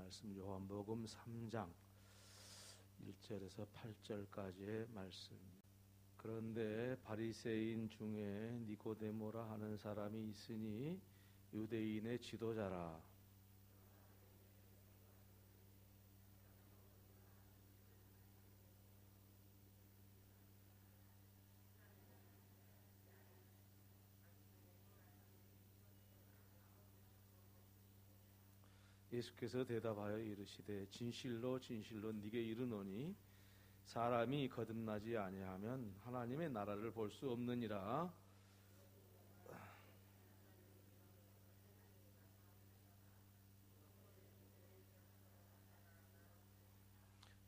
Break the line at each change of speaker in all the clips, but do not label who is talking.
말씀 요한복음 3장 1절에서 8절까지의 말씀. 그런데 바리새인 중에 니고데모라 하는 사람이 있으니 유대인의 지도자라. 예수께서 대답하여 이르시되 진실로 진실로 네게 이르노니 사람이 거듭나지 아니하면 하나님의 나라를 볼 수 없느니라.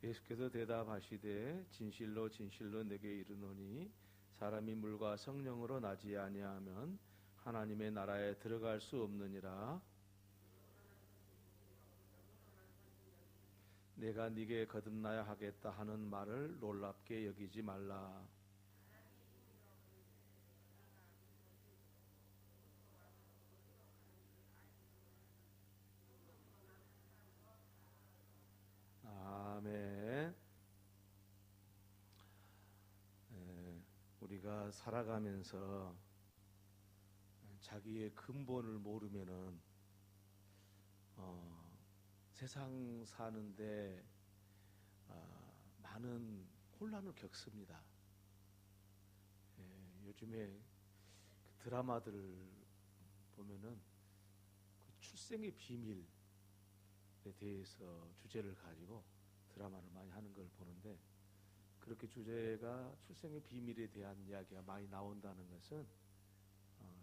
예수께서 대답하시되 진실로 진실로 네게 이르노니 사람이 물과 성령으로 나지 아니하면 하나님의 나라에 들어갈 수 없느니라. 내가 네게 거듭나야 하겠다 하는 말을 놀랍게 여기지 말라. 아멘. 우리가 살아가면서 자기의 근본을 모르면은 세상 사는데 많은 혼란을 겪습니다. 요즘에 그 드라마들을 보면은 그 출생의 비밀에 대해서 주제를 가지고 드라마를 많이 하는 걸 보는데, 그렇게 주제가 출생의 비밀에 대한 이야기가 많이 나온다는 것은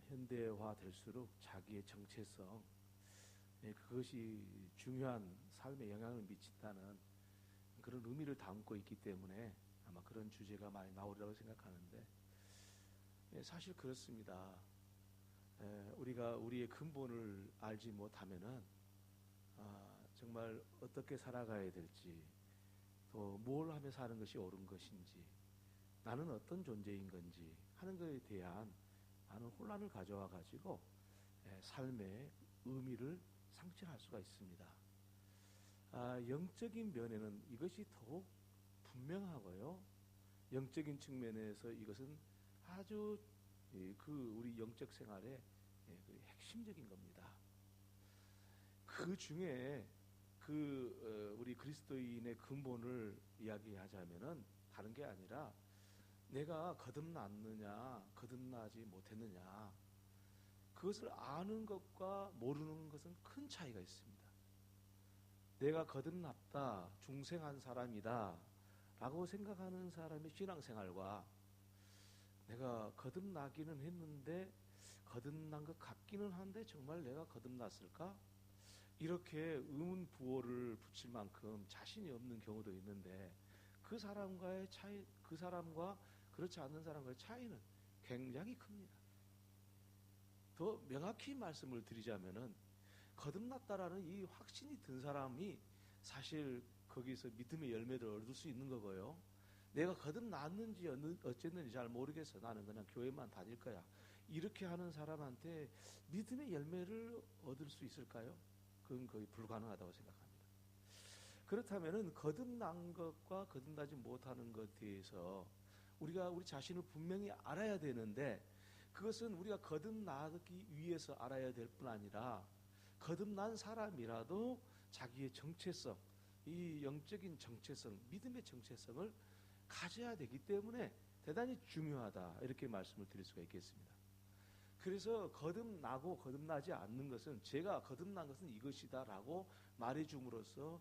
현대화 될수록 자기의 정체성, 그것이 중요한 삶에 영향을 미친다는 그런 의미를 담고 있기 때문에 아마 그런 주제가 많이 나오리라고 생각하는데, 사실 그렇습니다. 우리가 우리의 근본을 알지 못하면은 정말 어떻게 살아가야 될지, 또 뭘 하며 사는 것이 옳은 것인지, 나는 어떤 존재인 건지 하는 것에 대한 많은 혼란을 가져와 가지고 삶의 의미를 상실할 수가 있습니다. 영적인 면에는 이것이 더욱 분명하고요. 영적인 측면에서 이것은 아주 우리 영적 생활의 핵심적인 겁니다. 그 중에 우리 그리스도인의 근본을 이야기하자면은 다른 게 아니라 내가 거듭났느냐, 거듭나지 못했느냐, 그것을 아는 것과 모르는 것은 큰 차이가 있습니다. 내가 거듭났다, 중생한 사람이다 라고 생각하는 사람의 신앙생활과 내가 거듭나기는 했는데 거듭난 것 같기는 한데 정말 내가 거듭났을까? 이렇게 의문부호를 붙일 만큼 자신이 없는 경우도 있는데, 그 사람과의 차이, 그 사람과 그렇지 않는 사람과의 차이는 굉장히 큽니다. 더 명확히 말씀을 드리자면은 거듭났다라는 이 확신이 든 사람이 사실 거기서 믿음의 열매를 얻을 수 있는 거고요. 내가 거듭났는지 어쨌는지 잘 모르겠어, 나는 그냥 교회만 다닐 거야, 이렇게 하는 사람한테 믿음의 열매를 얻을 수 있을까요? 그건 거의 불가능하다고 생각합니다. 그렇다면은 거듭난 것과 거듭나지 못하는 것에 대해서 우리가 우리 자신을 분명히 알아야 되는데, 그것은 우리가 거듭나기 위해서 알아야 될 뿐 아니라 거듭난 사람이라도 자기의 정체성, 이 영적인 정체성, 믿음의 정체성을 가져야 되기 때문에 대단히 중요하다, 이렇게 말씀을 드릴 수가 있겠습니다. 그래서 거듭나고 거듭나지 않는 것은, 제가 거듭난 것은 이것이다 라고 말해줌으로써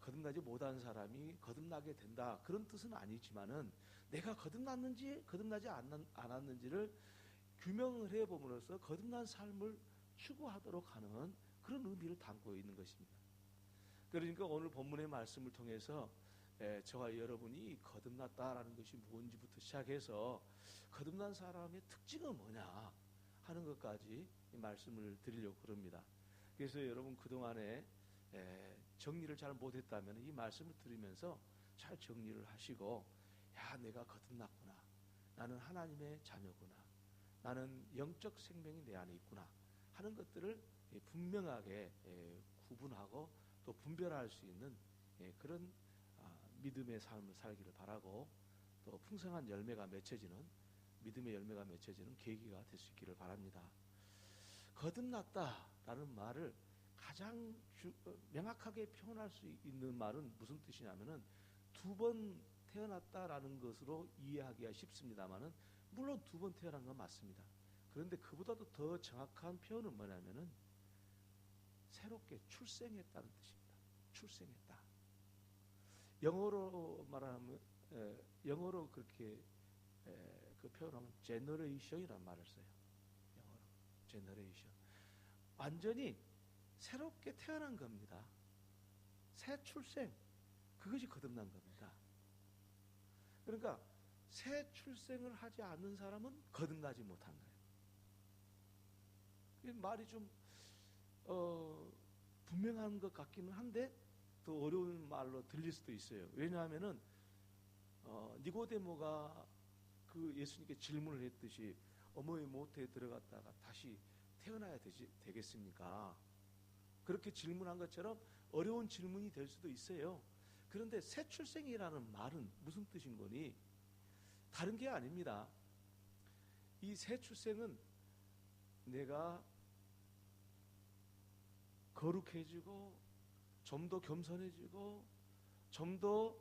거듭나지 못한 사람이 거듭나게 된다, 그런 뜻은 아니지만은 내가 거듭났는지 거듭나지 않았는지를 규명을 해봄으로써 거듭난 삶을 추구하도록 하는 그런 의미를 담고 있는 것입니다. 그러니까 오늘 본문의 말씀을 통해서 저와 여러분이 거듭났다라는 것이 무엇인지부터 시작해서 거듭난 사람의 특징은 뭐냐 하는 것까지 이 말씀을 드리려고 그럽니다. 그래서 여러분 그동안에 정리를 잘 못했다면 이 말씀을 들으면서 잘 정리를 하시고, 야, 내가 거듭났구나, 나는 하나님의 자녀구나, 나는 영적 생명이 내 안에 있구나 하는 것들을 분명하게 구분하고 또 분별할 수 있는 그런 믿음의 삶을 살기를 바라고, 또 풍성한 열매가 맺혀지는, 믿음의 열매가 맺혀지는 계기가 될 수 있기를 바랍니다. 거듭났다라는 말을 가장 명확하게 표현할 수 있는 말은 무슨 뜻이냐면은, 두 번 태어났다라는 것으로 이해하기가 쉽습니다만은, 물론 두 번 태어난 건 맞습니다. 그런데 그보다도 더 정확한 표현은 뭐냐면은 새롭게 출생했다는 뜻입니다. 출생했다. 영어로 말하면, 영어로 그렇게 그 표현하면 generation이라는 말을 써요. 영어로 generation. 완전히 새롭게 태어난 겁니다. 새 출생, 그것이 거듭난 겁니다. 그러니까 새 출생을 하지 않는 사람은 거듭나지 못한 거예요. 말이 좀 분명한 것 같기는 한데 더 어려운 말로 들릴 수도 있어요. 왜냐하면은 니고데모가 그 예수님께 질문을 했듯이 어머니 모태에 들어갔다가 다시 태어나야 되겠습니까? 그렇게 질문한 것처럼 어려운 질문이 될 수도 있어요. 그런데 새 출생이라는 말은 무슨 뜻인 거니? 다른 게 아닙니다. 이 새 출생은 내가 거룩해지고 좀 더 겸손해지고 좀 더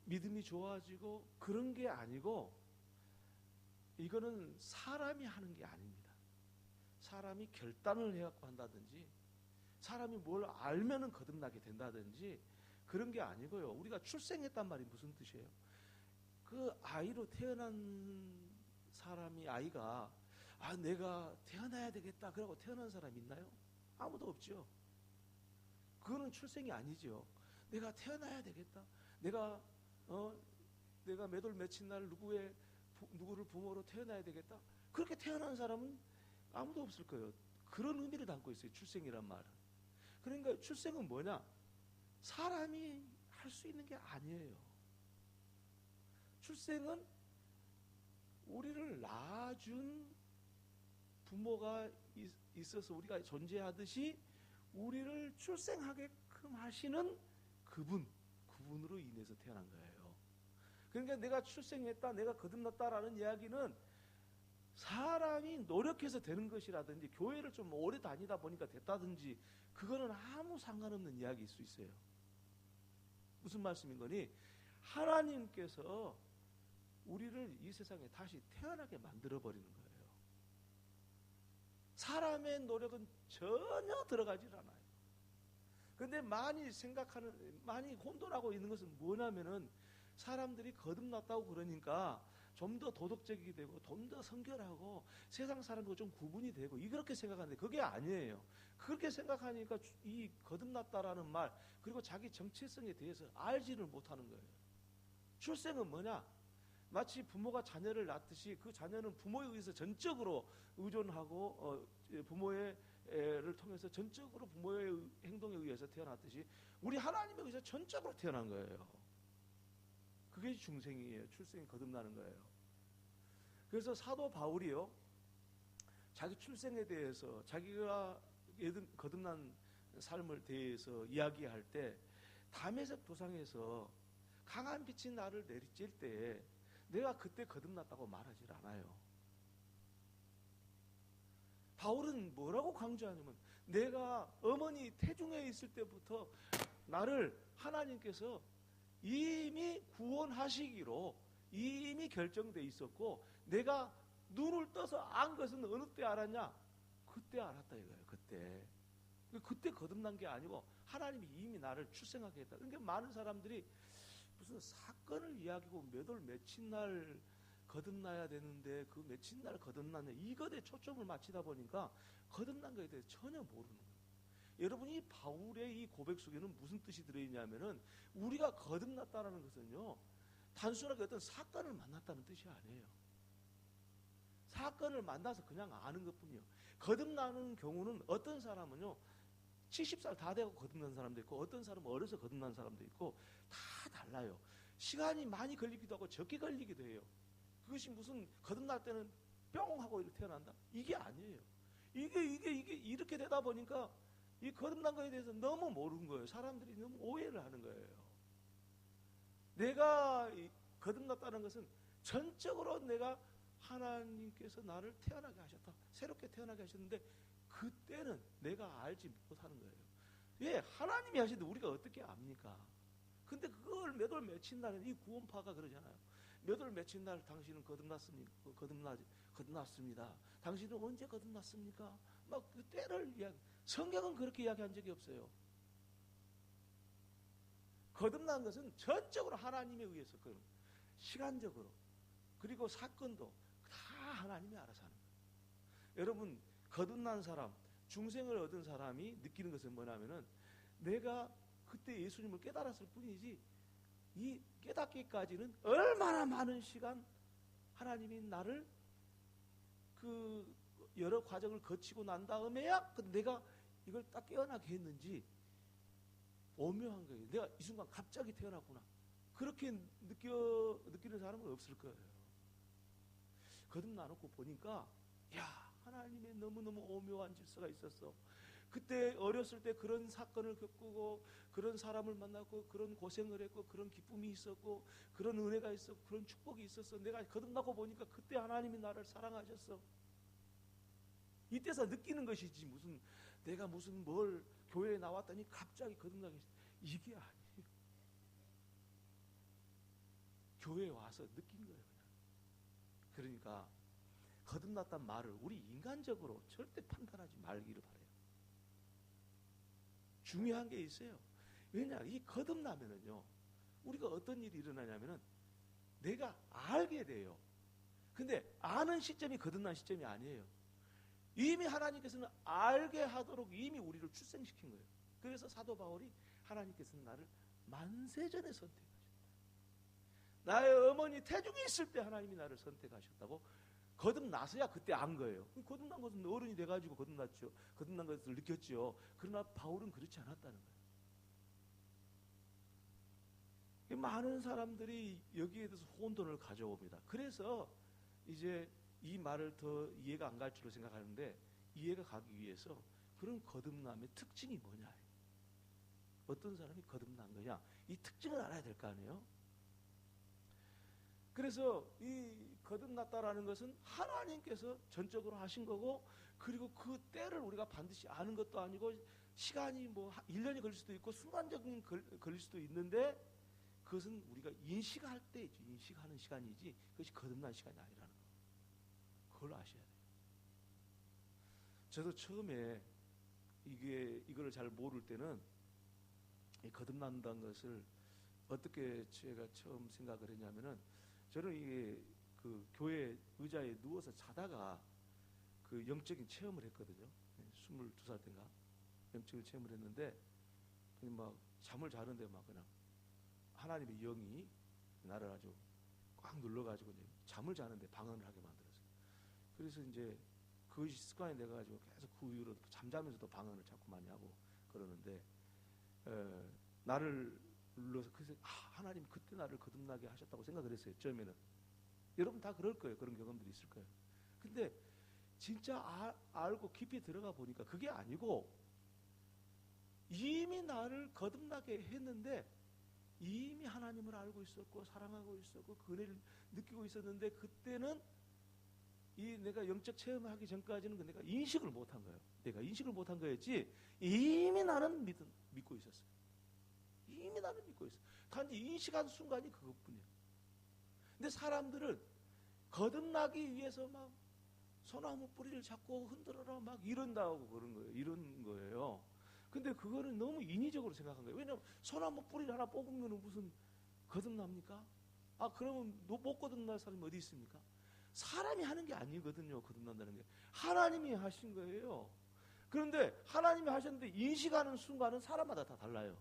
믿음이 좋아지고 그런 게 아니고, 이거는 사람이 하는 게 아닙니다. 사람이 결단을 해갖고 한다든지, 사람이 뭘 알면은 거듭나게 된다든지 그런 게 아니고요. 우리가 출생했단 말이 무슨 뜻이에요? 그 아이로 태어난 사람이, 아이가 내가 태어나야 되겠다 그러고 태어난 사람이 있나요? 아무도 없죠. 그거는 출생이 아니죠. 내가 태어나야 되겠다. 내가 몇 월 며칠 날 누구를 부모로 태어나야 되겠다. 그렇게 태어난 사람은 아무도 없을 거예요. 그런 의미를 담고 있어요. 출생이란 말은. 그러니까 출생은 뭐냐? 사람이 할 수 있는 게 아니에요. 출생은 우리를 낳아준 부모가 있어서 우리가 존재하듯이 우리를 출생하게끔 하시는 그분으로 인해서 태어난 거예요. 그러니까 내가 출생했다, 내가 거듭났다라는 이야기는 사람이 노력해서 되는 것이라든지 교회를 좀 오래 다니다 보니까 됐다든지 그거는 아무 상관없는 이야기일 수 있어요. 무슨 말씀인 거니? 하나님께서 우리를 이 세상에 다시 태어나게 만들어버리는 거예요. 사람의 노력은 전혀 들어가질 않아요. 그런데 많이 혼돈하고 있는 것은 뭐냐면은, 사람들이 거듭났다고 그러니까 좀 더 도덕적이게 되고 좀 더 성결하고 세상 사람과 좀 구분이 되고 이렇게 생각하는데 그게 아니에요. 그렇게 생각하니까 이 거듭났다라는 말, 그리고 자기 정체성에 대해서 알지를 못하는 거예요. 출생은 뭐냐? 마치 부모가 자녀를 낳듯이 그 자녀는 부모에 의해서 전적으로 의존하고 부모를 통해서 전적으로 부모의 행동에 의해서 태어났듯이 우리 하나님에 의해서 전적으로 태어난 거예요. 그게 중생이에요. 출생이 거듭나는 거예요. 그래서 사도 바울이요, 자기 출생에 대해서, 자기가 거듭난 삶을 대해서 이야기할 때 다메섹 도상에서 강한 빛이 나를 내리칠 때에 내가 그때 거듭났다고 말하질 않아요. 바울은 뭐라고 강조하냐면, 내가 어머니 태중에 있을 때부터 나를 하나님께서 이미 구원하시기로 이미 결정돼 있었고, 내가 눈을 떠서 안 것은 어느 때 알았냐? 그때 알았다 이거예요. 그때 거듭난 게 아니고 하나님이 이미 나를 출생하게 했다. 그러니까 많은 사람들이 무슨 사건을 이야기하고 몇 월 며칠 날 거듭나야 되는데 그 며칠 날 거듭났냐, 이것에 초점을 맞추다 보니까 거듭난 것에 대해서 전혀 모르는 거예요. 여러분, 이 바울의 이 고백 속에는 무슨 뜻이 들어있냐면은, 우리가 거듭났다는 것은요, 단순하게 어떤 사건을 만났다는 뜻이 아니에요. 사건을 만나서 그냥 아는 것뿐이요. 거듭나는 경우는 어떤 사람은요 70살 다 되고 거듭난 사람도 있고, 어떤 사람은 어려서 거듭난 사람도 있고, 다 달라요. 시간이 많이 걸리기도 하고 적게 걸리기도 해요. 그것이 무슨 거듭날 때는 뿅 하고 이렇게 태어난다? 이게 아니에요. 이게 이렇게 되다 보니까 이 거듭난 거에 대해서 너무 모르는 거예요. 사람들이 너무 오해를 하는 거예요. 내가 거듭났다는 것은 전적으로 내가 하나님께서 나를 태어나게 하셨다. 새롭게 태어나게 하셨는데 그때는 내가 알지 못하는 거예요. 왜? 하나님이 하시는데 우리가 어떻게 압니까? 근데 그걸 몇 월 며칠 날에 이 구원파가 그러잖아요. 몇 월 며칠 날 당신은 거듭났습니다. 당신은 언제 거듭났습니까? 막 그 때를 성경은 그렇게 이야기한 적이 없어요. 거듭난 것은 전적으로 하나님에 의해서 시간적으로 그리고 사건도 다 하나님이 알아서 하는 거예요. 여러분 거듭난 사람, 중생을 얻은 사람이 느끼는 것은 뭐냐면은 내가 그때 예수님을 깨달았을 뿐이지 이 깨닫기까지는 얼마나 많은 시간 하나님이 나를 그 여러 과정을 거치고 난 다음에야 내가 이걸 딱 깨어나게 했는지 오묘한 거예요. 내가 이 순간 갑자기 태어났구나. 그렇게 느끼는 사람은 없을 거예요. 거듭나놓고 보니까 야 하나님의 너무너무 오묘한 질서가 있었어. 그때 어렸을 때 그런 사건을 겪고 그런 사람을 만났고 그런 고생을 했고 그런 기쁨이 있었고 그런 은혜가 있었고 그런 축복이 있었어. 내가 거듭나고 보니까 그때 하나님이 나를 사랑하셨어. 이때서 느끼는 것이지 무슨 내가 무슨 뭘 교회에 나왔더니 갑자기 거듭나게 했어. 이게 아니에요. 교회에 와서 느낀 거예요. 그냥. 그러니까 거듭났단 말을 우리 인간적으로 절대 판단하지 말기를 바라요. 중요한 게 있어요. 왜냐 이 거듭나면은요 우리가 어떤 일이 일어나냐면은 내가 알게 돼요. 근데 아는 시점이 거듭난 시점이 아니에요. 이미 하나님께서는 알게 하도록 이미 우리를 출생시킨 거예요. 그래서 사도 바울이 하나님께서는 나를 만세전에 선택하셨다. 나의 어머니 태중에 있을 때 하나님이 나를 선택하셨다고 거듭나서야 그때 안 거예요. 거듭난 것은 어른이 돼가지고 거듭났죠. 거듭난 것을 느꼈죠. 그러나 바울은 그렇지 않았다는 거예요. 많은 사람들이 여기에 대해서 혼돈을 가져옵니다. 그래서 이제 이 말을 더 이해가 안 갈 줄로 생각하는데 이해가 가기 위해서 그런 거듭남의 특징이 뭐냐. 어떤 사람이 거듭난 거냐. 이 특징을 알아야 될 거 아니에요. 그래서 이 거듭났다라는 것은 하나님께서 전적으로 하신 거고 그리고 그 때를 우리가 반드시 아는 것도 아니고 시간이 뭐 1년이 걸릴 수도 있고 순간적인 걸릴 수도 있는데 그것은 우리가 인식할 때이지 인식하는 시간이지 그것이 거듭난 시간이 아니라는 거. 그걸 아셔야 돼요. 저도 처음에 이거를 잘 모를 때는 이 거듭난다는 것을 어떻게 제가 처음 생각을 했냐면은 저는 이게 그 교회 의자에 누워서 자다가 그 영적인 체험을 했거든요. 22살 때인가 영적인 체험을 했는데 막 잠을 자는데 막 그냥 하나님의 영이 나를 아주 꽉 눌러가지고 잠을 자는데 방언을 하게 만들었어요. 그래서 이제 그것이 습관이 돼가지고 계속 그 이후로 잠자면서도 방언을 자꾸 많이 하고 그러는데 나를 눌러서 그래서 하나님 그때 나를 거듭나게 하셨다고 생각을 했어요. 처음에는. 여러분 다 그럴 거예요. 그런 경험들이 있을 거예요. 근데 진짜 알고 깊이 들어가 보니까 그게 아니고 이미 나를 거듭나게 했는데 이미 하나님을 알고 있었고 사랑하고 있었고 그 은혜를 느끼고 있었는데 그때는 이 내가 영적 체험을 하기 전까지는 내가 인식을 못한 거예요. 내가 인식을 못한 거였지 이미 나는 믿고 있었어요. 이미 나는 믿고 있어. 단지 인식한 순간이 그것뿐이에요. 근데 사람들은 거듭나기 위해서 막 소나무 뿌리를 잡고 흔들어라 막 이런다고 그런 거예요. 이런 거예요. 근데 그거는 너무 인위적으로 생각한 거예요. 왜냐하면 소나무 뿌리를 하나 뽑으면 무슨 거듭납니까? 그러면 못 거듭날 사람이 어디 있습니까? 사람이 하는 게 아니거든요. 거듭난다는 게 하나님이 하신 거예요. 그런데 하나님이 하셨는데 인식하는 순간은 사람마다 다 달라요.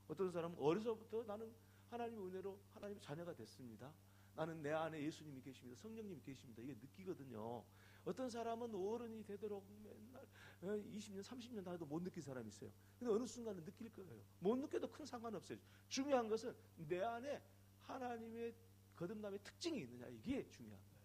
어떤 사람은 어려서부터 나는 하나님의 은혜로 하나님의 자녀가 됐습니다. 나는 내 안에 예수님이 계십니다. 성령님이 계십니다. 이게 느끼거든요. 어떤 사람은 어른이 되도록 맨날 20년, 30년 다 해도 못 느낀 사람이 있어요. 근데 어느 순간은 느낄 거예요. 못 느껴도 큰 상관없어요. 중요한 것은 내 안에 하나님의 거듭남의 특징이 있느냐. 이게 중요한 거예요.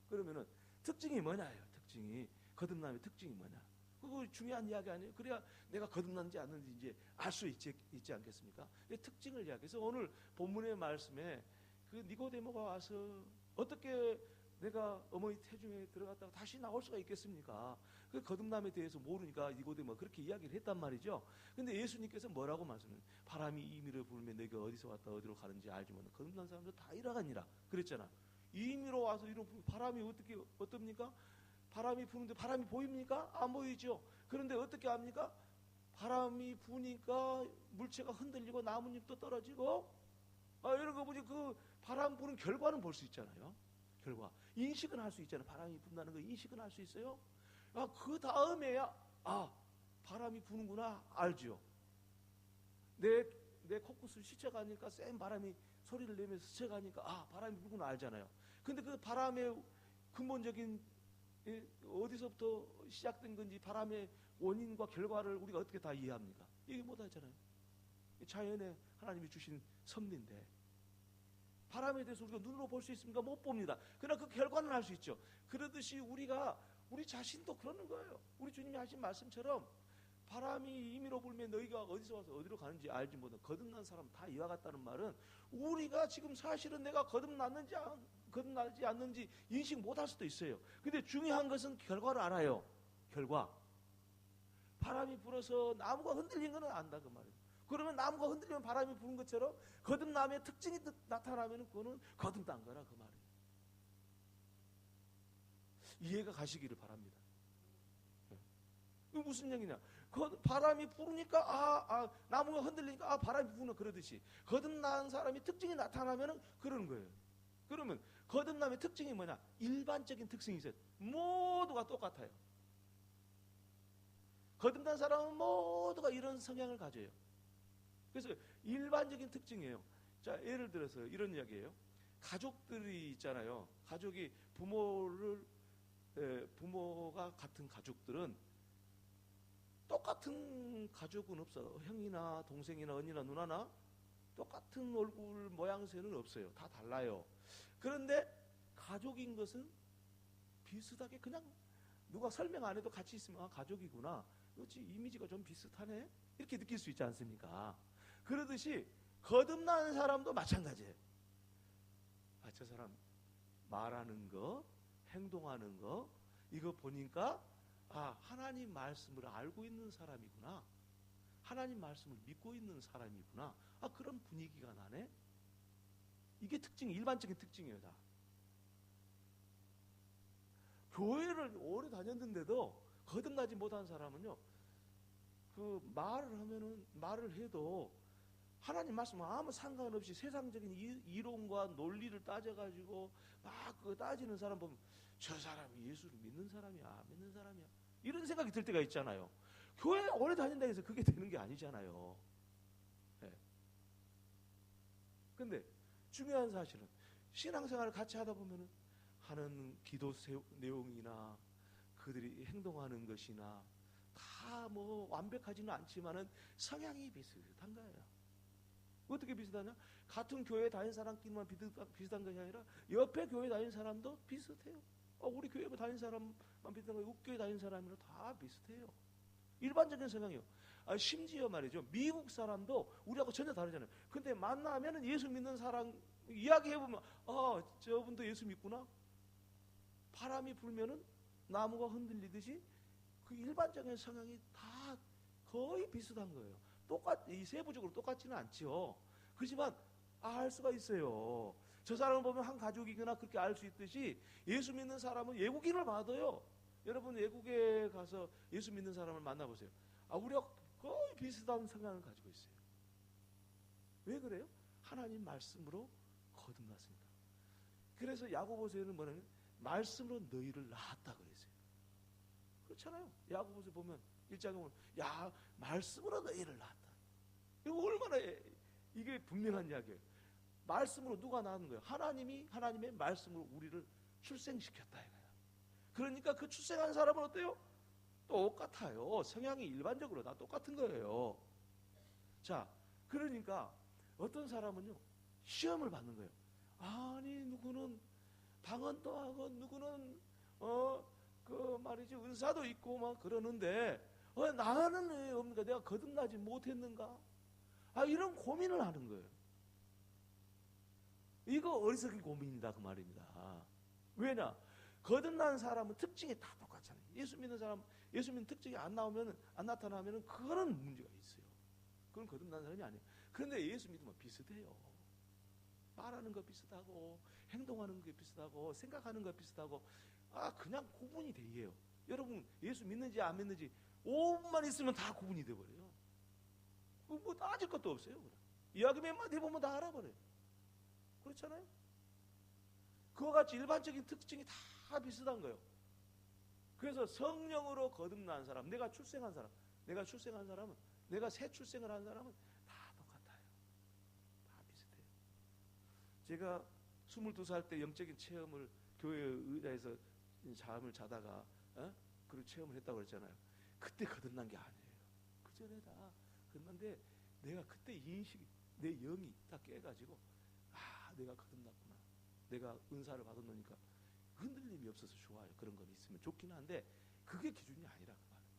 그러면은 특징이 뭐냐예요. 특징이 거듭남의 특징이 뭐냐. 그거 중요한 이야기 아니에요? 그래야 내가 거듭난지 않는지 이제 알 수 있지 않겠습니까? 특징을 이야기해서 오늘 본문의 말씀에 그 니고데모가 와서 어떻게 내가 어머니 태중에 들어갔다가 다시 나올 수가 있겠습니까? 그 거듭남에 대해서 모르니까 니고데모가 그렇게 이야기를 했단 말이죠. 근데 예수님께서 뭐라고 말씀해요? 바람이 임의로 불면 너희가 어디서 왔다 어디로 가는지 알지 못하는 거듭난 사람들 다 일어가니라 그랬잖아. 임의로 와서 이런 바람이 어떻습니까? 바람이 부는데 바람이 보입니까? 안 보이죠. 그런데 어떻게 합니까? 바람이 부니까 물체가 흔들리고 나뭇잎도 떨어지고 이런 거 보지 그 바람 부는 결과는 볼 수 있잖아요. 결과 인식은 할 수 있잖아요. 바람이 분다는 거 인식은 할 수 있어요. 그 다음에야 바람이 부는구나 알죠. 내 코끝을 스쳐가니까 센 바람이 소리를 내면서 스쳐가니까 바람이 불구나 알잖아요. 근데 그 바람의 근본적인 어디서부터 시작된 건지 바람의 원인과 결과를 우리가 어떻게 다 이해합니까? 얘기 못 하잖아요. 자연에 하나님이 주신 섭리인데 바람에 대해서 우리가 눈으로 볼 수 있습니까? 못 봅니다. 그러나 그 결과는 알 수 있죠. 그러듯이 우리 자신도 그러는 거예요. 우리 주님이 하신 말씀처럼 바람이 임의로 불면 너희가 어디서 와서 어디로 가는지 알지 못한 거듭난 사람 다 이와 같다는 말은 우리가 지금 사실은 내가 거듭나지 않는지 인식 못할 수도 있어요. 근데 중요한 것은 결과를 알아요. 결과. 바람이 불어서 나무가 흔들린 건 안다 그 말이에요. 그러면 나무가 흔들리면 바람이 부는 것처럼 거듭남의 특징이 나타나면 그거는 거듭난 거라 그 말이에요. 이해가 가시기를 바랍니다. 이거 무슨 얘기냐? 바람이 부르니까 나무가 흔들리니까 바람이 부는 그러듯이 거듭난 사람이 특징이 나타나면 그러는 거예요. 그러면 거듭남의 특징이 뭐냐? 일반적인 특징이 있어요. 모두가 똑같아요. 거듭난 사람은 모두가 이런 성향을 가져요. 그래서 일반적인 특징이에요. 자, 예를 들어서 이런 이야기예요. 가족들이 있잖아요. 가족이 부모가 같은 가족들은 똑같은 가족은 없어. 형이나 동생이나 언니나 누나나 똑같은 얼굴 모양새는 없어요. 다 달라요. 그런데 가족인 것은 비슷하게 그냥 누가 설명 안 해도 같이 있으면 가족이구나. 그렇지, 이미지가 좀 비슷하네. 이렇게 느낄 수 있지 않습니까? 그러듯이 거듭나는 사람도 마찬가지예요. 저 사람 말하는 거, 행동하는 거 이거 보니까 하나님 말씀을 알고 있는 사람이구나. 하나님 말씀을 믿고 있는 사람이구나. 그런 분위기가 나네. 이게 일반적인 특징이에요. 다. 교회를 오래 다녔는데도 거듭나지 못한 사람은요, 그 말을 해도 하나님 말씀 아무 상관없이 세상적인 이론과 논리를 따져가지고 막 그거 따지는 사람 보면 저 사람이 예수를 믿는 사람이야, 믿는 사람이야. 이런 생각이 들 때가 있잖아요. 교회 오래 다닌다고 해서 그게 되는 게 아니잖아요. 네. 근데 중요한 사실은 신앙생활을 같이 하다 보면은 하는 기도 내용이나 그들이 행동하는 것이나 다 뭐 완벽하지는 않지만은 성향이 비슷한 거예요. 어떻게 비슷하냐? 같은 교회 다닌 사람끼리만 비슷한 것이 아니라 옆에 교회 다닌 사람도 비슷해요. 우리 교회 다닌 사람만 비슷한 거예요. 옥교회 다닌 사람이랑 다 비슷해요. 일반적인 성향이요. 심지어 말이죠. 미국 사람도 우리하고 전혀 다르잖아요. 근데 만나면은 예수 믿는 사람 이야기해보면 저분도 예수 믿구나. 바람이 불면은 나무가 흔들리듯이 그 일반적인 성향이 다 거의 비슷한 거예요. 이 세부적으로 똑같지는 않죠. 그렇지만 알 수가 있어요. 저 사람을 보면 한 가족이거나 그렇게 알 수 있듯이 예수 믿는 사람은 외국인을 봐도요. 여러분 외국에 가서 예수 믿는 사람을 만나보세요. 우리가 거의 비슷한 성향을 가지고 있어요. 왜 그래요? 하나님 말씀으로 거듭났습니다. 그래서 야고보서에는 뭐냐면 말씀으로 너희를 낳았다 그랬어요. 그렇잖아요. 야고보서 보면 1장에 보면 말씀으로 너희를 낳았다. 이거 얼마나 이게 분명한 이야기예요. 말씀으로 누가 낳는 거예요? 하나님의 말씀으로 우리를 출생시켰다 이거야. 그러니까 그 출생한 사람은 어때요? 똑같아요. 성향이 일반적으로 다 똑같은 거예요. 자, 그러니까 어떤 사람은요 시험을 받는 거예요. 아니 누구는 방언도 하고 누구는 그 말이지 은사도 있고 막 그러는데 나는 왜 없는가? 내가 거듭나지 못했는가? 이런 고민을 하는 거예요. 이거 어리석은 고민이다 그 말입니다. 왜냐? 거듭난 사람은 특징이 다 똑같잖아요. 예수 믿는 사람, 예수 믿는 특징이 안 나타나면은 그거는 문제가 있어요. 그건 거듭난 사람이 아니에요. 그런데 예수 믿으면 비슷해요. 말하는 거 비슷하고, 행동하는 게 비슷하고, 생각하는 거 비슷하고, 그냥 구분이 돼요. 여러분, 예수 믿는지 안 믿는지 5분만 있으면 다 구분이 돼버려요. 뭐 따질 것도 없어요. 그냥. 이야기 몇 마디 해보면 다 알아버려요. 그렇잖아요? 그와 같이 일반적인 특징이 다 비슷한 거예요. 그래서 성령으로 거듭난 사람, 내가 출생한 사람은, 내가 새 출생을 한 사람은 다 똑같아요. 다 비슷해요. 제가 22살 때 영적인 체험을 교회 의자에서 잠을 자다가 그리고 체험을 했다고 그랬잖아요. 그때 거듭난 게 아니에요. 그 전에 다 거듭난데 내가 그때 인식이, 내 영이 딱 깨가지고 내가 거듭났구나. 내가 은사를 받았노니까 흔들림이 없어서 좋아요. 그런 건 있으면 좋긴 한데 그게 기준이 아니라 그 말이에요.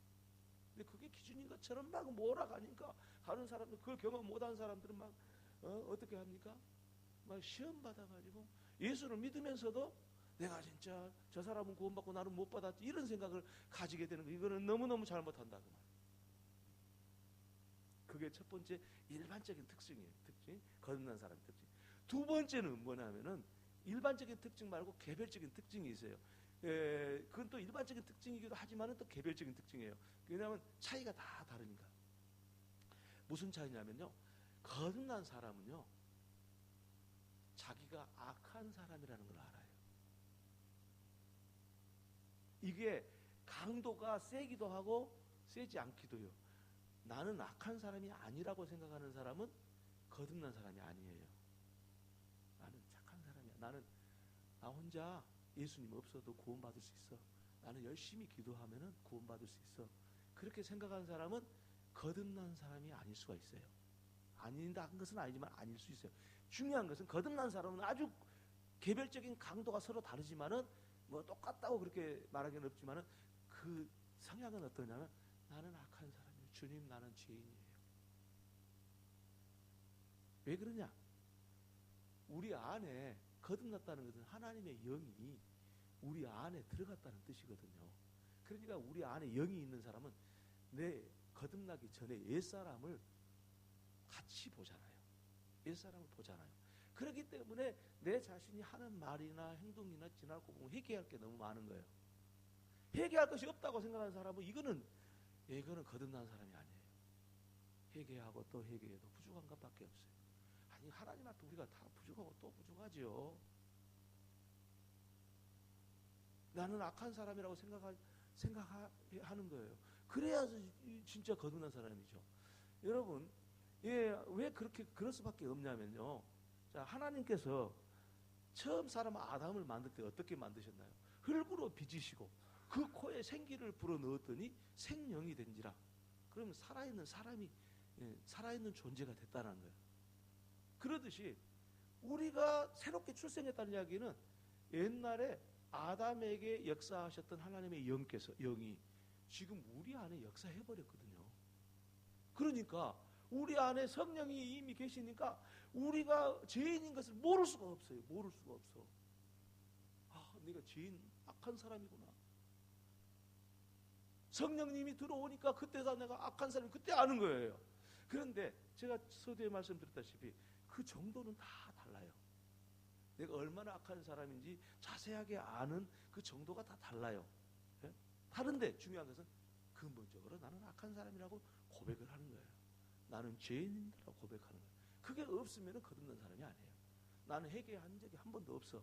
근데 그게 기준인 것처럼 막 몰아가니까 다른 사람들, 그걸 경험 못한 사람들은 막 어떻게 합니까? 막 시험 받아가지고 예수를 믿으면서도 내가 진짜 저 사람은 구원받고 나는 못 받았지, 이런 생각을 가지게 되는 거, 이거는 너무너무 잘못한다 그 말이에요. 그게 첫 번째 일반적인 특징이에요. 특징, 거듭난 사람의 특징. 두 번째는 뭐냐면은 일반적인 특징 말고 개별적인 특징이 있어요. 그건 또 일반적인 특징이기도 하지만은 또 개별적인 특징이에요. 왜냐하면 차이가 다 다르니까. 무슨 차이냐면요, 거듭난 사람은요, 자기가 악한 사람이라는 걸 알아요. 이게 강도가 세기도 하고 세지 않기도 해요. 나는 악한 사람이 아니라고 생각하는 사람은 거듭난 사람이 아니에요. 나는 착한 사람이야. 나는 나 혼자 예수님 없어도 구원받을 수 있어. 나는 열심히 기도하면은 구원받을 수 있어. 그렇게 생각하는 사람은 거듭난 사람이 아닐 수가 있어요. 아닌다는 것은 아니지만 아닐 수 있어요. 중요한 것은 거듭난 사람은 아주 개별적인 강도가 서로 다르지만은 뭐 똑같다고 그렇게 말하기는 없지만은 그 성향은 어떠냐면 나는 악한 사람이에요. 주님, 나는 죄인이에요. 왜 그러냐? 우리 안에 거듭났다는 것은 하나님의 영이 우리 안에 들어갔다는 뜻이거든요. 그러니까 우리 안에 영이 있는 사람은 내 거듭나기 전에 옛사람을 같이 보잖아요. 옛사람을 보잖아요. 그렇기 때문에 내 자신이 하는 말이나 행동이나 지나고 보면 회개할 게 너무 많은 거예요. 회개할 것이 없다고 생각하는 사람은 이거는 거듭난 사람이 아니에요. 회개하고 또 회개해도 부족한 것밖에 없어요. 아니, 하나님 앞에 우리가 다 부족하고 또 부족하지요. 나는 악한 사람이라고 생각하는 거예요. 그래야 진짜 거듭난 사람이죠. 여러분, 왜 그럴 수밖에 없냐면요. 자, 하나님께서 처음 사람 아담을 만들 때 어떻게 만드셨나요? 흙으로 빚으시고 그 코에 생기를 불어넣었더니 생명이 된지라. 그러면 살아있는 사람이, 살아있는 존재가 됐다는 거예요. 그러듯이 우리가 새롭게 출생했다는 이야기는 옛날에 아담에게 역사하셨던 하나님의 영이 지금 우리 안에 역사해버렸거든요. 그러니까 우리 안에 성령이 이미 계시니까 우리가 죄인인 것을 모를 수가 없어요. 모를 수가 없어. 내가 죄인, 악한 사람이구나. 성령님이 들어오니까 그때가 내가 악한 사람이 그때 아는 거예요. 그런데 제가 서두에 말씀드렸다시피 그 정도는 다 달라요. 내가 얼마나 악한 사람인지 자세하게 아는 그 정도가 다 달라요. 예? 다른데 중요한 것은 근본적으로 나는 악한 사람이라고 고백을 하는 거예요. 나는 죄인이라고 고백하는 거예요. 그게 없으면 거듭난 사람이 아니에요. 나는 회개한 적이 한 번도 없어.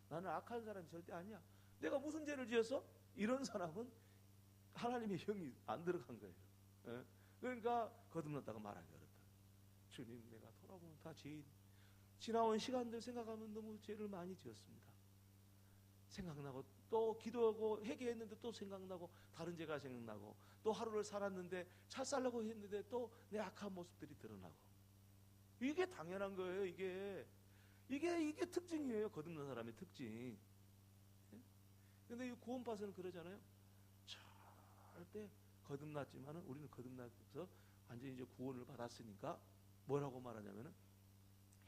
나는 악한 사람이 절대 아니야. 내가 무슨 죄를 지었어? 이런 사람은 하나님의 영이 안 들어간 거예요. 예? 그러니까 거듭났다고 말하기 어렵다. 주님, 내가 돌아보면 다 죄인. 지나온 시간들 생각하면 너무 죄를 많이 지었습니다. 생각나고 또 기도하고 회개했는데 또 생각나고 다른 죄가 생각나고 또 하루를 살았는데 잘 살려고 했는데 또 내 악한 모습들이 드러나고. 이게 당연한 거예요. 이게 특징이에요. 거듭난 사람의 특징. 근데 이 구원파서는 그러잖아요. 절대 거듭났지만은 우리는 거듭나서 완전히 이제 구원을 받았으니까 뭐라고 말하냐면은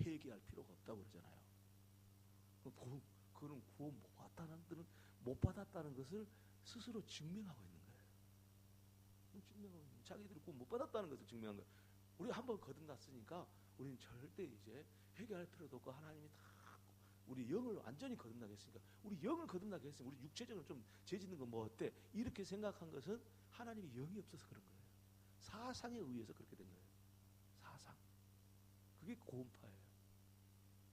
회개할 필요가 없다고 그러잖아요. 그는 구원 못 받았다는 것을 스스로 증명하고 있는 거예요. 증명하고 있는, 자기들이 구원 못 받았다는 것을 증명한 거예요. 우리 한번 거듭났으니까 우리는 절대 이제 회개할 필요도 없고 하나님이 다 우리 영을 완전히 거듭나게 했으니까, 우리 영을 거듭나게 했으니까 우리 육체적으로 좀 죄짓는 건 뭐 어때? 이렇게 생각한 것은 하나님이 영이 없어서 그런 거예요. 사상에 의해서 그렇게 된 거예요. 사상. 그게 구원파예요.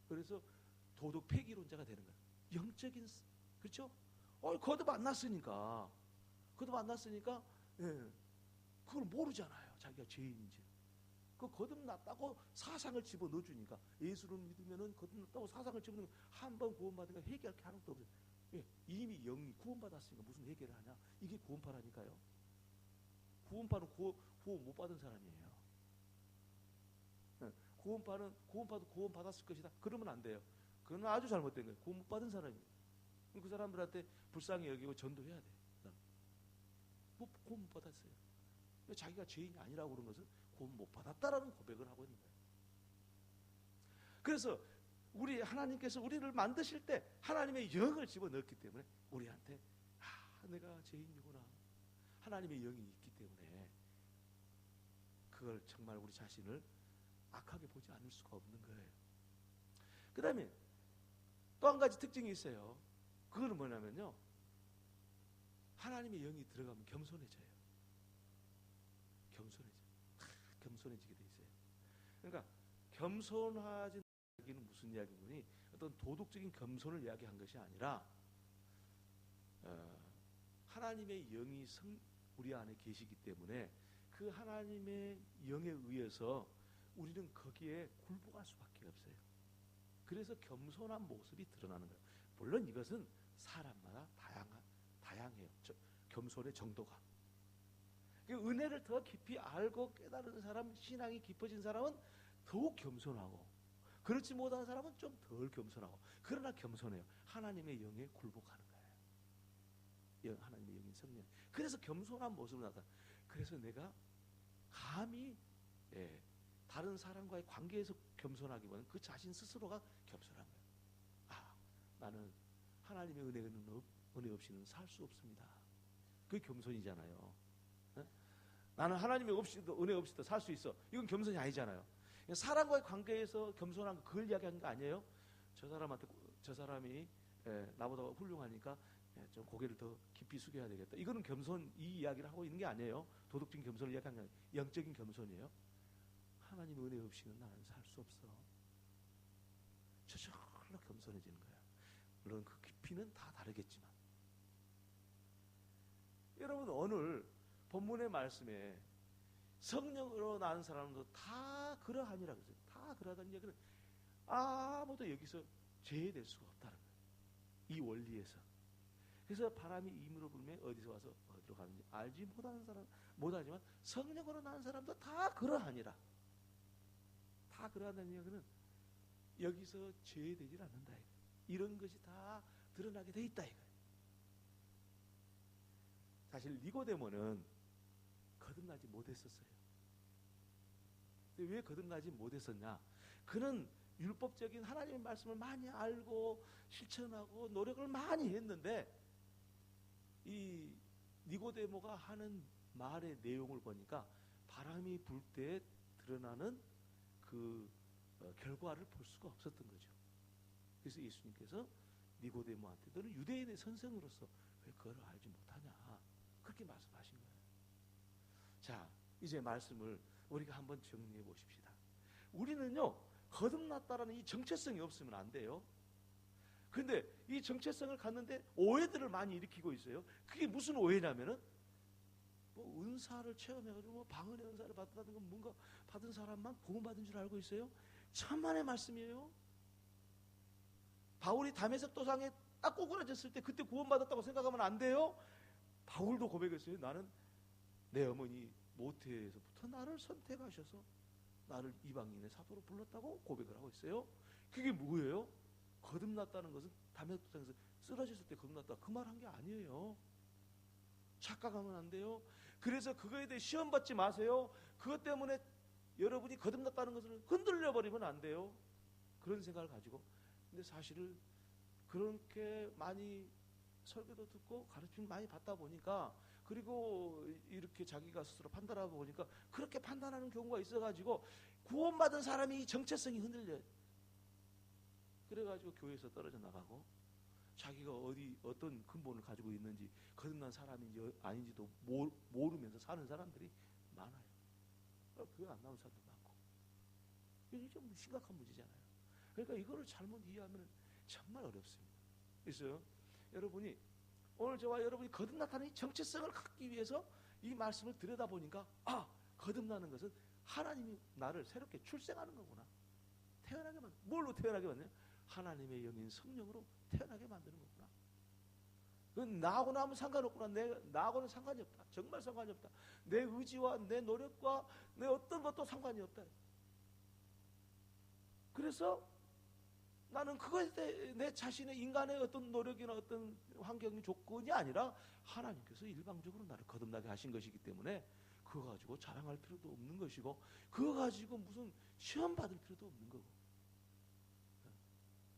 그래서 도덕 폐기론자가 되는 거예요. 영적인, 그렇죠? 거듭 안 났으니까 예, 그걸 모르잖아요. 자기가 죄인인지. 그 거듭났다고 사상을 집어넣어 주니까, 예수를 믿으면은 거듭났다고 사상을 집어넣으면 한 번 구원받으니까 회개할 게 하나도 없어요. 예, 이미 영이 구원받았으니까 무슨 회개를 하냐? 이게 구원파라니까요. 구원파는 구원 못 받은 사람이에요. 예, 구원파도 구원 받았을 것이다. 그러면 안 돼요. 그건 아주 잘못된 거예요. 구원 못 받은 사람이에요. 그 사람들한테 불쌍히 여기고 전도해야 돼. 구원 못 받았어요. 자기가 죄인이 아니라고 그런 것은 구원 못 받았다라는 고백을 하고 있는 거예요. 그래서 하나님께서 우리를 만드실 때 하나님의 영을 집어넣었기 때문에 우리한테 내가 죄인이구나, 하나님의 영이 있기 때문에 그걸 정말 우리 자신을 악하게 보지 않을 수가 없는 거예요. 그 다음에 또 한 가지 특징이 있어요. 그거는 뭐냐면요, 하나님의 영이 들어가면 겸손해져요. 겸손해지게 돼 있어요. 그러니까 겸손하지 이야기는 무슨 이야기니? 어떤 도덕적인 겸손을 이야기한 것이 아니라 하나님의 영이 우리 안에 계시기 때문에 그 하나님의 영에 의해서 우리는 거기에 굴복할 수밖에 없어요. 그래서 겸손한 모습이 드러나는 거예요. 물론 이것은 사람마다 다양해요. 겸손의 정도가. 은혜를 더 깊이 알고 깨달은 사람, 신앙이 깊어진 사람은 더욱 겸손하고, 그렇지 못한 사람은 좀 덜 겸손하고, 그러나 겸손해요. 하나님의 영에 굴복하는 거예요. 하나님의 영인 성령. 그래서 겸손한 모습을 나타나. 그래서 내가 감히 다른 사람과의 관계에서 겸손하기보다는 그 자신 스스로가 겸손한 거예요. 나는 하나님의 은혜 없이는 살 수 없습니다. 그게 겸손이잖아요. 나는 하나님의 은혜 없이도 살 수 있어. 이건 겸손이 아니잖아요. 사람과의 관계에서 겸손한 거, 그걸 이야기하는 거 아니에요? 저 사람이 나보다 훌륭하니까 좀 고개를 더 깊이 숙여야 되겠다. 이거는 겸손, 이 이야기를 하고 있는 게 아니에요. 도덕적인 겸손을 이야기하는 게 아니에요. 영적인 겸손이에요. 하나님의 은혜 없이는 나는 살 수 없어. 저절로 겸손해지는 거예요. 물론 그 깊이는 다 다르겠지만, 여러분 오늘 본문의 말씀에 성령으로 낳은 사람도 다 그러하니라 그랬어요. 다 그러하다는 얘기는 아무도 여기서 제외될 수가 없다는 거예요. 이 원리에서. 그래서 바람이 임으로 불면 어디서 와서 어디로 가는지 알지 못하지만 성령으로 낳은 사람도 다 그러하니라. 다 그러하다는 얘기는 여기서 제외되질 않는다. 이런 것이 다 드러나게 돼 있다 이거예요. 사실 니고데모는 거듭나지 못했었어요. 왜 거듭나지 못했었냐? 그는 율법적인 하나님의 말씀을 많이 알고 실천하고 노력을 많이 했는데, 이 니고데모가 하는 말의 내용을 보니까 바람이 불 때 드러나는 그 결과를 볼 수가 없었던 거죠. 그래서 예수님께서 니고데모한테 너는 유대인의 선생으로서 왜 그걸 알지 못하냐, 그렇게 말씀하신 거예요. 자, 이제 말씀을 우리가 한번 정리해 보십시다. 우리는요, 거듭났다라는 이 정체성이 없으면 안 돼요. 근데 이 정체성을 갖는데 오해들을 많이 일으키고 있어요. 그게 무슨 오해냐면은 은사를 체험해가지고 방언의 은사를 받았다는 건 뭔가 받은 사람만 구원받은 줄 알고 있어요. 천만의 말씀이에요. 바울이 다메섹 도상에 딱 꼬꾸라졌을 때 그때 구원받았다고 생각하면 안 돼요. 바울도 고백했어요. 나는 내 어머니 모태에서부터 나를 선택하셔서 나를 이방인의 사도로 불렀다고 고백을 하고 있어요. 그게 뭐예요? 거듭났다는 것은 다메섹 도상에서 쓰러졌을 때 거듭났다 그 말 한 게 아니에요. 착각하면 안 돼요. 그래서 그거에 대해 시험 받지 마세요. 그것 때문에 여러분이 거듭났다는 것을 흔들려 버리면 안 돼요. 그런 생각을 가지고. 근데 사실은 그렇게 많이 설교도 듣고 가르침 많이 받다 보니까, 그리고 이렇게 자기가 스스로 판단하고 보니까 그렇게 판단하는 경우가 있어가지고 구원받은 사람이 정체성이 흔들려요. 그래가지고 교회에서 떨어져 나가고 자기가 어떤 근본을 가지고 있는지, 거듭난 사람인지 아닌지도 모르면서 사는 사람들이 많아요. 교회 안 나온 사람도 많고. 이게 좀 심각한 문제잖아요. 그러니까 이거를 잘못 이해하면 정말 어렵습니다. 그래서 여러분이 오늘 저와 여러분이 거듭났다는 이 정체성을 갖기 위해서 이 말씀을 들여다보니까, 거듭나는 것은 하나님이 나를 새롭게 출생하는 거구나. 뭘로 태어나게 만드냐? 하나님의 영인 성령으로 태어나게 만드는 거구나. 그건 나하고 나면 상관없구나. 나하고는 상관이 없다. 정말 상관이 없다. 내 의지와 내 노력과 내 어떤 것도 상관이 없다. 그래서 나는 그것에 대해 내 자신의 인간의 어떤 노력이나 어떤 환경이 조건이 아니라 하나님께서 일방적으로 나를 거듭나게 하신 것이기 때문에 그거 가지고 자랑할 필요도 없는 것이고, 그거 가지고 무슨 시험 받을 필요도 없는 거고.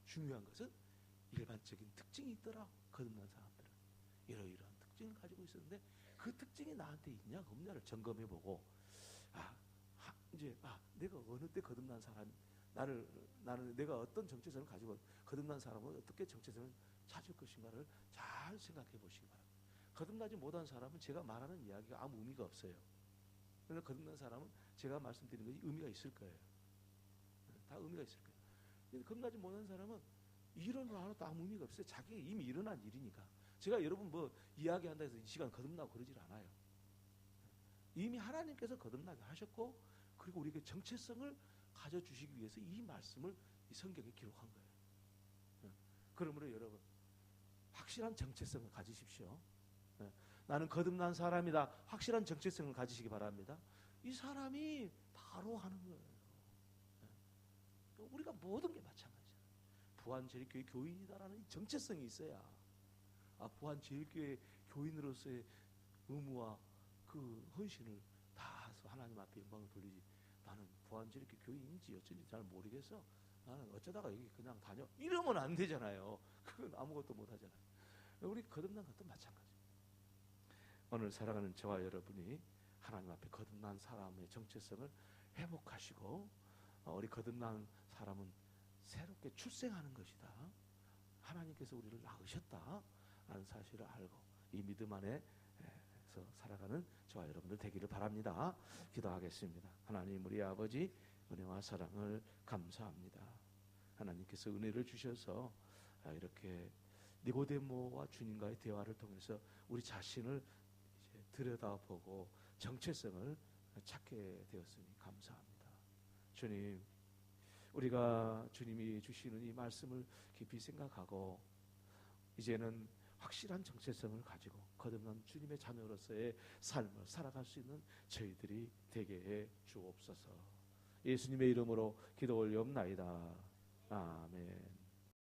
중요한 것은 일반적인 특징이 있더라. 거듭난 사람들은 이러이러한 특징을 가지고 있었는데 그 특징이 나한테 있냐 없냐를 점검해보고, 내가 어느 때 거듭난 사람, 나는 내가 어떤 정체성을 가지고 거듭난 사람은 어떻게 정체성을 찾을 것인가를 잘 생각해 보시기 바랍니다. 거듭나지 못한 사람은 제가 말하는 이야기가 아무 의미가 없어요. 그러나 거듭난 사람은 제가 말씀드리는 것이 의미가 있을 거예요. 다 의미가 있을 거예요. 근데 거듭나지 못한 사람은 일어나는 하나도 아무 의미가 없어요. 자기가 이미 일어난 일이니까. 제가 여러분 이야기한다 해서 이 시간 거듭나고 그러질 않아요. 이미 하나님께서 거듭나게 하셨고, 그리고 우리에게 정체성을 가져주시기 위해서 이 말씀을 이 성경에 기록한 거예요. 그러므로 여러분 확실한 정체성을 가지십시오. 나는 거듭난 사람이다. 확실한 정체성을 가지시기 바랍니다. 이 사람이 바로 하는 거예요. 우리가 모든 게 마찬가지야. 부안제일교회 교인이다라는 이 정체성이 있어야 부안제일교회 교인으로서의 의무와 그 헌신을 다해서 하나님 앞에 영광을 돌리지, 나는 부안제일교회 교인인지 어쩐지 잘 모르겠어, 나는 어쩌다가 여기 그냥 다녀, 이러면 안 되잖아요. 그건 아무것도 못 하잖아요. 우리 거듭난 것도 마찬가지입니다. 오늘 살아가는 저와 여러분이 하나님 앞에 거듭난 사람의 정체성을 회복하시고, 우리 거듭난 사람은 새롭게 출생하는 것이다. 하나님께서 우리를 낳으셨다 라는 사실을 알고 이 믿음 안에서 살아가는 저와 여러분들 되기를 바랍니다. 기도하겠습니다. 하나님, 우리 아버지, 은혜와 사랑을 감사합니다. 하나님께서 은혜를 주셔서 이렇게 니고데모와 주님과의 대화를 통해서 우리 자신을 이제 들여다보고 정체성을 찾게 되었으니 감사합니다. 주님, 우리가 주님이 주시는 이 말씀을 깊이 생각하고 이제는 확실한 정체성을 가지고 거듭난 주님의 자녀로서의 삶을 살아갈 수 있는 저희들이 되게 해 주옵소서. 예수님의 이름으로 기도 올리옵나이다. 아멘.